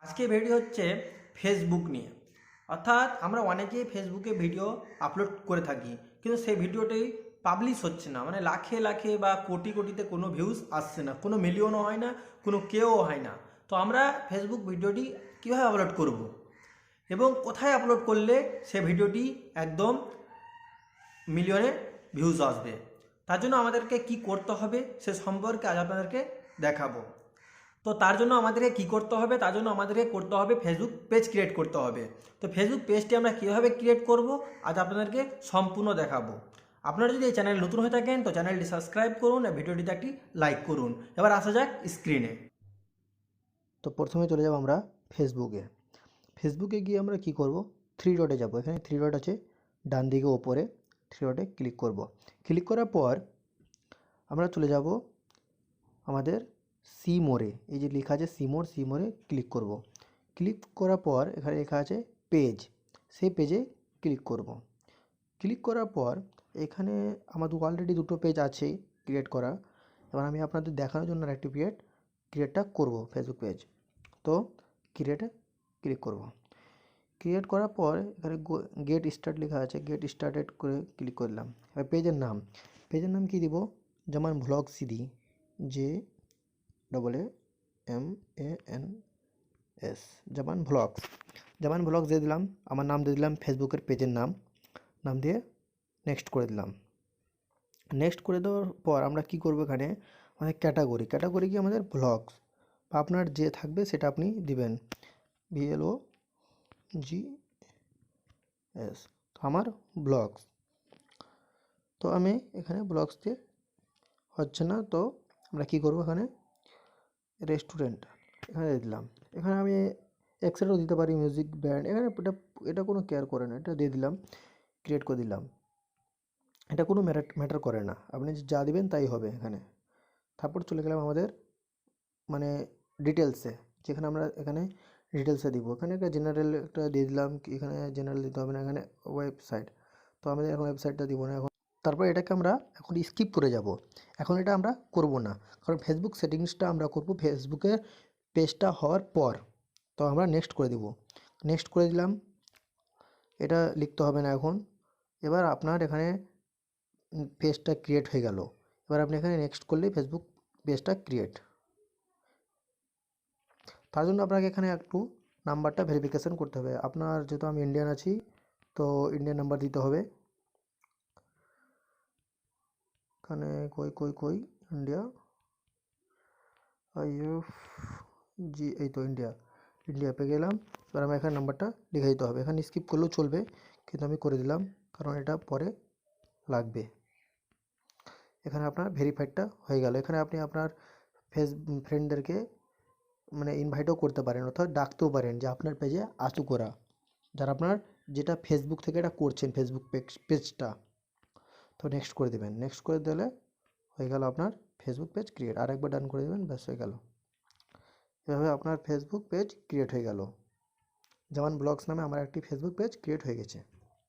আজকে ভিডিও হচ্ছে ফেসবুক নিয়ে। অর্থাৎ আমরা অনেকেই ফেসবুকে ভিডিও আপলোড করে থাকি, কিন্তু সেই ভিডিওটি পাবলিশ হচ্ছে না, মানে লাখে লাখে বা কোটি কোটিতে কোনো ভিউজ আসছে না, কোনো মিলিয়নও হয় না, কোনো কেও হয় না। তো আমরা ফেসবুক ভিডিওটি কীভাবে আপলোড করব এবং কোথায় আপলোড করলে সে ভিডিওটি একদম মিলিয়নে ভিউজ আসবে, তার জন্য আমাদেরকে কি করতে হবে সে সম্পর্কে আজ আপনাদেরকে দেখাবো। তো তার জন্য আমাদেরকে কী করতে হবে, তার জন্য আমাদেরকে করতে হবে ফেসবুক পেজ ক্রিয়েট করতে হবে। তো ফেসবুক পেজটি আমরা কীভাবে ক্রিয়েট করব আজ আপনাদেরকে সম্পূর্ণ দেখাবো। আপনারা যদি এই চ্যানেল নতুন হয়ে থাকেন তো চ্যানেলটি সাবস্ক্রাইব করুন আর ভিডিওটিতে একটি লাইক করুন। এবার আসা যাক স্ক্রিনে। তো প্রথমে চলে যাব আমরা ফেসবুকে। ফেসবুকে গিয়ে আমরা কি করব, থ্রি ডটে যাব। এখানে থ্রি ডট আছে ডান দিকে ওপরে, থ্রি ডটে ক্লিক করব। ক্লিক করার পর আমরা চলে যাব আমাদের সি মোড়ে, এই যে লেখা আছে সি মোড়, সি মোড়ে ক্লিক করব। ক্লিক করার পর এখানে লেখা আছে পেজ, সেই পেজে ক্লিক করব। ক্লিক করার পর এখানে আমাদের অলরেডি দুটো পেজ আছে ক্রিয়েট করা। এবার আমি আপনাদের দেখানোর জন্য আরেকটি ক্রিয়েটটা করব ফেসবুক পেজ। তো ক্রিয়েটে ক্লিক করব। ক্রিয়েট করার পর এখানে গেট স্টার্ট লেখা আছে, গেট স্টার্টেড করে ক্লিক করলাম। এবার পেজের নাম কি দিব, যেমন ভ্লগ সিডি, যে AMANS, জামান ভ্লগস দিয়ে দিলাম। আমার নাম দিয়ে দিলাম, ফেসবুকের পেজের নাম দিয়ে নেক্সট করে দিলাম। নেক্সট করে দেওয়ার পর আমরা কি করব, এখানে আমাদের ক্যাটাগরি কি আমাদের ভ্লগস বা আপনার যে থাকবে সেটা আপনি দিবেন, VLOGS। তো আমার ব্লগস, তো আমি এখানে ব্লগস দিয়ে হচ্ছে না, তো আমরা কি করব, এখানে রেস্টুরেন্ট এখানে দিলাম। এখানে আমি এক্সট্রাও দিতে পারি, মিউজিক ব্যান্ড, এখানে এটা কোনো কেয়ার করে না, এটা দিয়ে দিলাম, ক্রিয়েট করে দিলাম। এটা কোনো ম্যাটার করে না, আপনি যা দিবেন তাই হবে এখানে। তারপর চলে গেলাম আমাদের মানে ডিটেলসে, যেখানে আমরা এখানে ডিটেলসে দিব। এখানে একটা জেনারেল একটা দিয়ে দিলাম, এখানে জেনারেল দিতে হবে না, এখানে ওয়েবসাইট, তো আমাদের এখন ওয়েবসাইটটা দিব না এখন। তারপর এটাকে আমরা এখন স্কিপ করে যাব, এখন এটা আমরা করব না, কারণ ফেসবুক সেটিংসটা আমরা করব ফেসবুকের পেজটা হওয়ার পর। তো আমরা নেক্সট করে দিব, নেক্সট করে দিলাম, এটা লিখতে হবে না এখন। এবার আপনার এখানে পেজটা ক্রিয়েট হয়ে গেল। এবার আপনি এখানে নেক্সট করলেই ফেসবুক পেজটা ক্রিয়েট। তার জন্য আপনাকে এখানে একটু নাম্বারটা ভেরিফিকেশান করতে হবে। আপনার যেহেতু আমি ইন্ডিয়ান আছি, তো ইন্ডিয়ান নাম্বার দিতে হবে। এখানে কই ইন্ডিয়া, IFG, এই তো ইন্ডিয়া পেয়ে গেলাম। এবার আমার এখানে নাম্বারটা লিখে দিতে হবে। এখানে স্কিপ করলেও চলবে, কিন্তু আমি করে দিলাম কারণ এটা পরে লাগবে। এখানে আপনার ভেরিফাইডটা হয়ে গেল। এখানে আপনি আপনার ফ্রেন্ডদেরকে মানে ইনভাইটও করতে পারেন, অর্থাৎ ডাকতেও পারেন যে আপনার পেজে আসুক ওরা, যারা আপনার যেটা ফেসবুক থেকে এটা করছেন ফেসবুক পেজটা। তো নেক্সট করে দেবেন, নেক্সট করে দিলে হয়ে গেল আপনার ফেসবুক পেজ ক্রিয়েট। আর একবার ডান করে দেবেন, ব্যাস হয়ে গেল। এভাবে আপনার ফেসবুক পেজ ক্রিয়েট হয়ে গেল। যেমন ব্লগস নামে আমার একটি ফেসবুক পেজ ক্রিয়েট হয়ে গেছে।